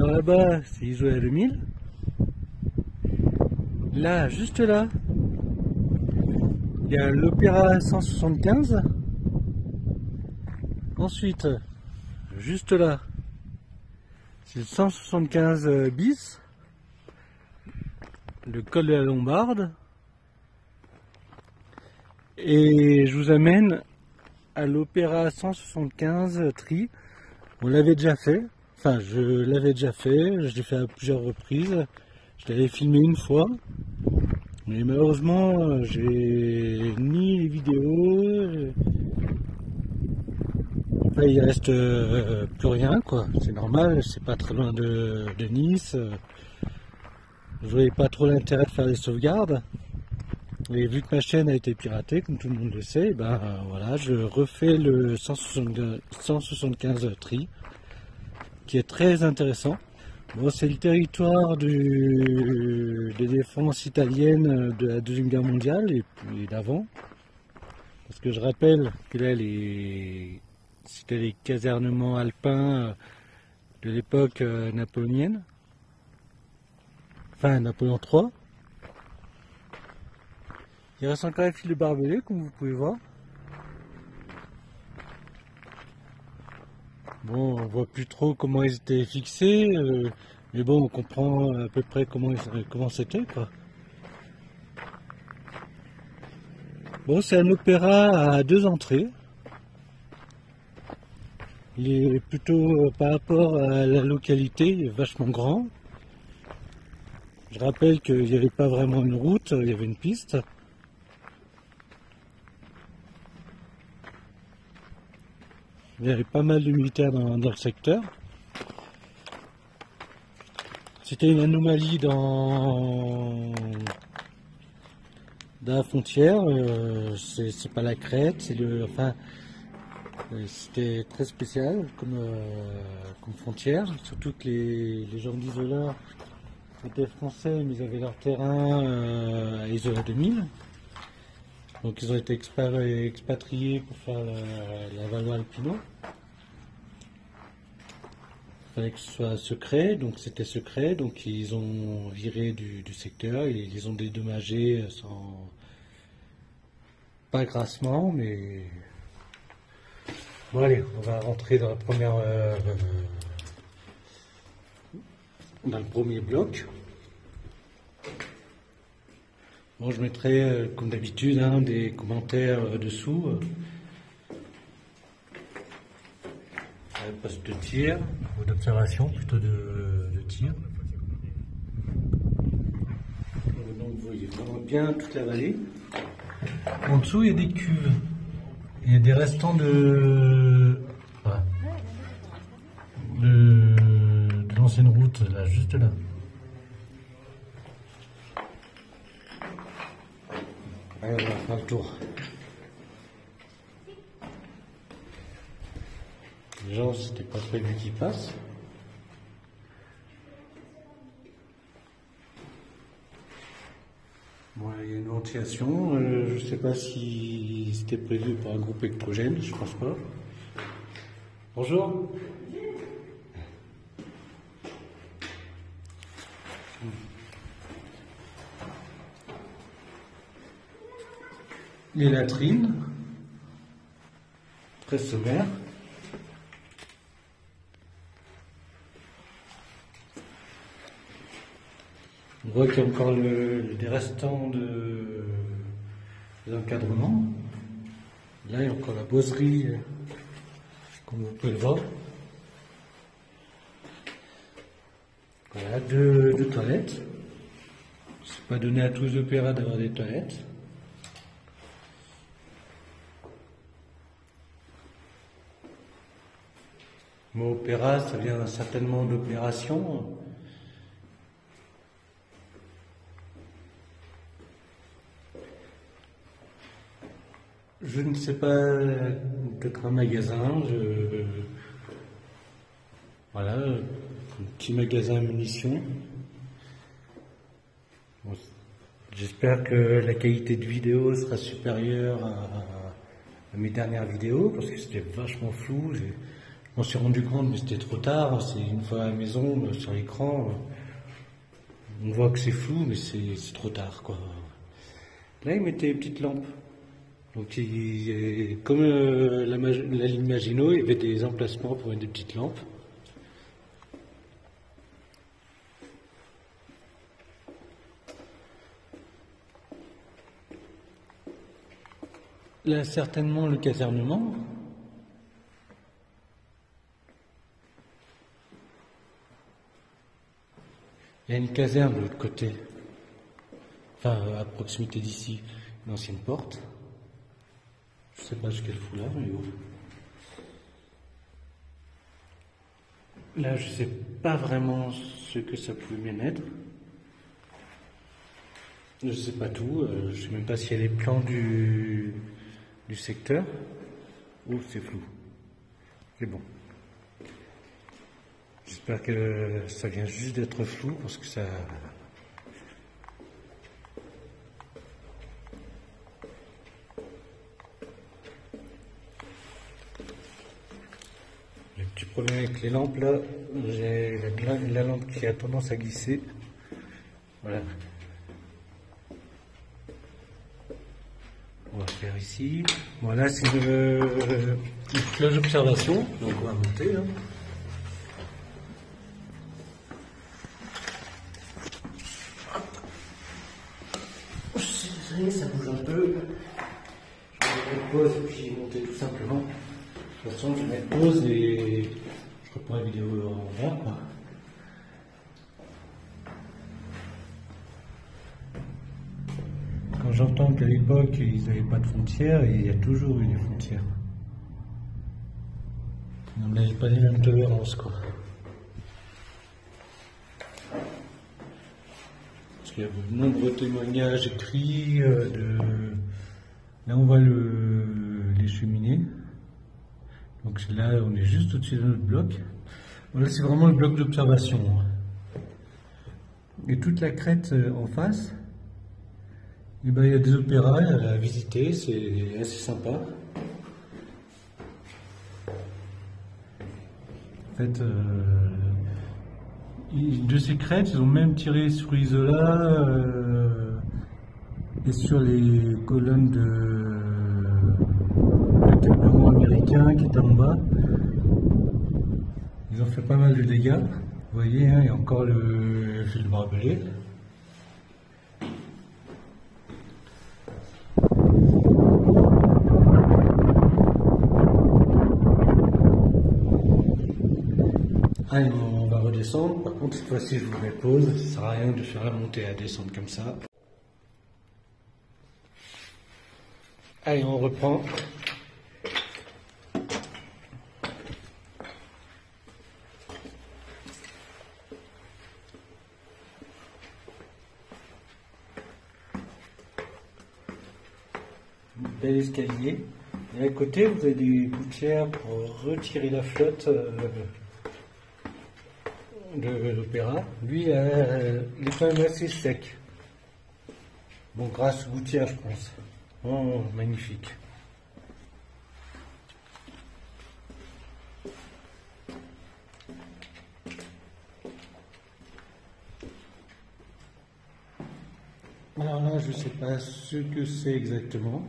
Alors là-bas, c'est Isola 2000. Là, juste là, il y a l'Opéra 175. Ensuite, juste là, c'est le 175 bis, le col de la Lombarde. Et je vous amène à l'Opéra 175 Tri. On l'avait déjà fait, enfin je l'avais déjà fait, je l'ai fait à plusieurs reprises. Je l'avais filmé une fois, mais malheureusement j'ai ni les vidéos. Après, il reste plus rien, quoi. C'est normal, c'est pas très loin de Nice. Je voyais pas trop l'intérêt de faire des sauvegardes. Et vu que ma chaîne a été piratée, comme tout le monde le sait, ben voilà, je refais le 175 Tri, qui est très intéressant. Bon, c'est le territoire des défenses italiennes de la Deuxième Guerre mondiale et puis d'avant. Parce que je rappelle que là, c'était les casernements alpins de l'époque napoléonienne, enfin Napoléon III. Il reste encore un fil de barbelé, comme vous pouvez voir. Bon, on voit plus trop comment ils étaient fixés, mais bon, on comprend à peu près comment c'était, quoi. Bon, c'est un opéra à 2 entrées. Il est plutôt, par rapport à la localité, il est vachement grand. Je rappelle qu'il n'y avait pas vraiment une route, il y avait une piste. Il y avait pas mal de militaires dans le secteur. C'était une anomalie dans la frontière. C'est pas la crête, c'est enfin, c'était très spécial comme frontière. Surtout que les gens d'Isola étaient français, mais ils avaient leur terrain à Isola 2000. Donc ils ont été expatriés pour faire la Valois-Alpino. Il fallait que ce soit secret, donc c'était secret, donc ils ont viré du secteur, ils les ont dédommagés sans... pas grassement, mais... Bon allez, on va rentrer dans la première... dans le premier bloc. Bon, je mettrai, comme d'habitude, des commentaires dessous. Poste de tir, ou d'observation, plutôt de tir. Donc vous voyez vraiment bien toute la vallée. En dessous, il y a des cuves. Il y a des restants de l'ancienne route, là, juste là. Allez, on va faire le tour. Les gens, c'était pas prévu qu'ils passent. Bon, il y a une ventilation. Je sais pas si c'était prévu pour un groupe électrogène, je pense pas. Bonjour. Les latrines, très sommaires. On voit qu'il y a encore des restants d'encadrement. Là, il y a encore la boiserie, comme vous pouvez le voir. Voilà, deux toilettes. C'est pas donné à tous les opéras d'avoir des toilettes. Mon opéra, ça vient certainement d'opération. Je ne sais pas, peut-être un magasin, voilà, un petit magasin à munitions. Bon, j'espère que la qualité de vidéo sera supérieure à mes dernières vidéos, parce que c'était vachement flou. On s'est rendu compte, mais c'était trop tard. C'est une fois à la maison, sur l'écran, on voit que c'est flou, mais c'est trop tard, quoi. Là, il mettait des petites lampes. Donc, comme la ligne Maginot, il y avait des emplacements pour mettre des petites lampes. Là, certainement le casernement. Il y a une caserne de l'autre côté, enfin à proximité d'ici, une ancienne porte. Je sais pas ce qu'elle fout là, mais bon. Là, je sais pas vraiment ce que ça pouvait bien être. Je sais pas tout, je sais même pas s'il y a les plans du secteur. Oh, c'est flou. C'est bon. J'espère que ça vient juste d'être flou parce que ça... Le petit problème avec les lampes là, j'ai la lampe qui a tendance à glisser. Voilà. On va faire ici. Voilà, c'est une cloche d'observation. Donc on va monter. Hein. Ça bouge un peu. Je vais mettre pause et puis monter tout simplement. De toute façon, je vais mettre pause et je reprends la vidéo en bas. Quand j'entends qu'à l'époque ils n'avaient pas de frontières, il y a toujours eu des frontières. On n'avait pas les mêmes tolérances, quoi. Il y a de nombreux témoignages écrits là on voit les cheminées. Donc là on est juste au-dessus de notre bloc. Voilà, c'est vraiment le bloc d'observation. Et toute la crête en face, et ben, il y a des opéras à visiter, c'est assez sympa. En fait, de ces crêtes, ils ont même tiré sur Isola et sur les colonnes de camions américains qui étaient en bas. Ils ont fait pas mal de dégâts. Vous voyez, hein, il y a encore le fil de barbelé. Allez, on va redescendre. Par contre, cette fois-ci, je vous mets pause. Ça ne sert à rien de faire la montée et la descendre comme ça. Allez, on reprend. Bel escalier. Et à côté, vous avez des gouttières pour retirer la flotte de l'opéra. Lui, il est quand même assez sec. Bon, grâce aux gouttières, je pense. Oh, magnifique. Alors là, je ne sais pas ce que c'est exactement.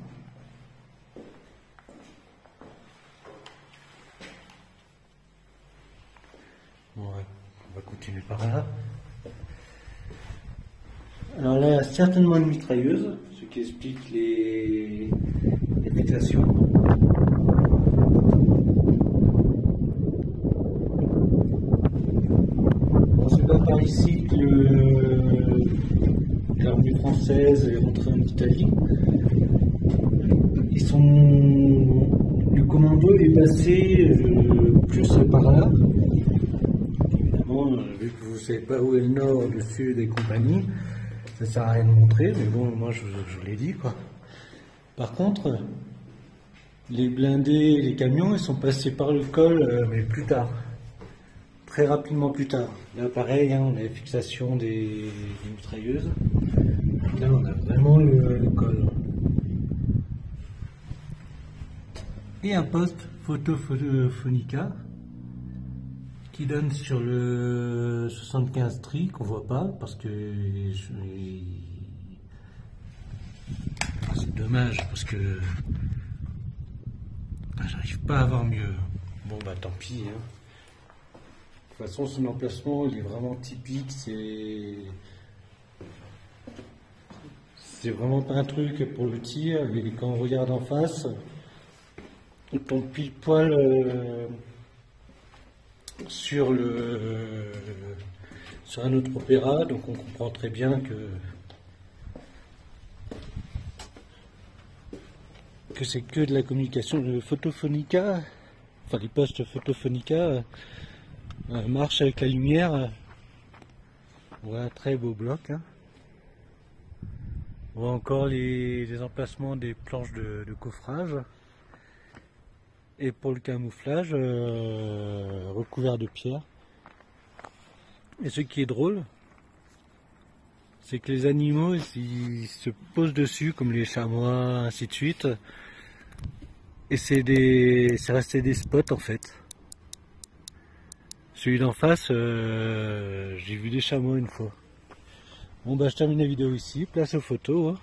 Bon, ouais. On va continuer par là. Alors là, il y a certainement une mitrailleuse, ce qui explique les fixations. Bon, c'est pas par ici que l'armée française est rentrée en Italie. Le commando est passé plus par là. Vu que vous ne savez pas où est le nord, le sud et compagnie, ça ne sert à rien de montrer, mais bon, moi je vous l'ai dit, quoi. Par contre, les blindés, les camions, ils sont passés par le col, mais plus tard. Très rapidement plus tard. Là, pareil, hein, on a la fixation des mitrailleuses. Là, on a vraiment le col. Et un poste photophonica. qui donne sur le 75 tri qu'on voit pas parce que c'est dommage parce que j'arrive pas à voir mieux. Bon bah tant pis. Hein. De toute façon son emplacement il est vraiment typique, c'est vraiment pas un truc pour le tir, mais quand on regarde en face, on tombe pile poil sur un autre opéra, donc on comprend très bien que c'est que de la communication. Le Photophonica, enfin les postes Photophonica marchent avec la lumière. Voilà, très beau bloc. Hein. On voit encore les emplacements des planches de coffrage. Et pour le camouflage, recouvert de pierre. Et ce qui est drôle, c'est que les animaux ils se posent dessus, comme les chamois, ainsi de suite. Et c'est resté des spots en fait. Celui d'en face, j'ai vu des chamois une fois. Bon bah je termine la vidéo ici, place aux photos. Hein.